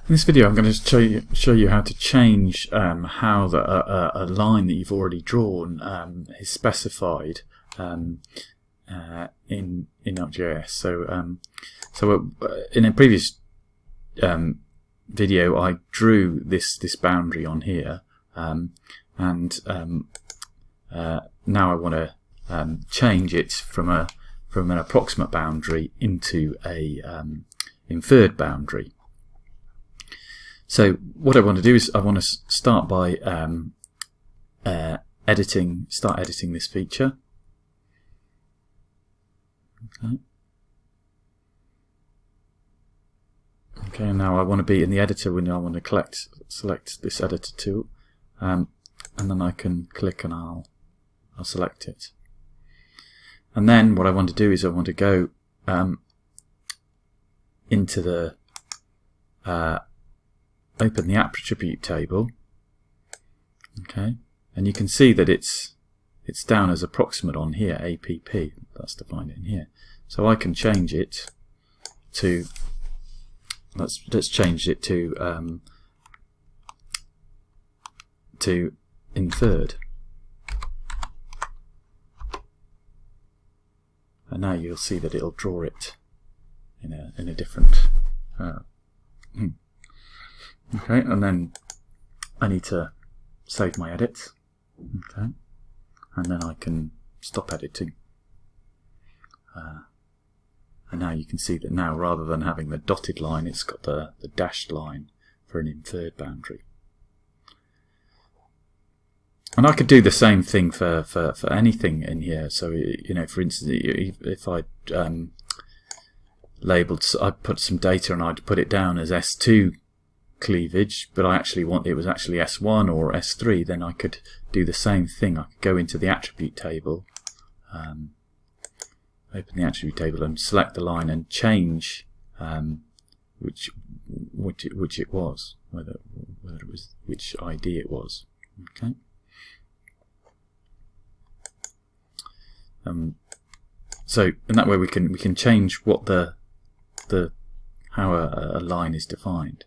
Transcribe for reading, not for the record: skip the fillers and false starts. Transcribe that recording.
In this video I'm going to show you how to change how a line that you've already drawn is specified in Node.js. So in a previous video I drew this boundary on here, and now I want to change it from an approximate boundary into a inferred boundary. So what I want to do is I want to start by editing this feature. Okay, now I want to be in the editor window. I want to select this editor tool, and then I can click and I'll select it. And then what I want to do is I want to go into the open the attribute table. Okay, and you can see that it's down as approximate on here, APP. That's defined in here. So I can change it to let's change it to inferred. And now you'll see that it'll draw it in a different. Okay, and then I need to save my edits. Okay, and then I can stop editing. And now you can see that now, rather than having the dotted line, it's got the dashed line for an inferred boundary. And I could do the same thing for anything in here. So, you know, for instance, if I I put some data and I'd put it down as S2 cleavage, but I actually want it was actually S1 or S3, then I could do the same thing. I could go into the attribute table, open the attribute table and select the line and change which it was, whether it was which ID it was. Okay. So in that way we can change what how a line is defined.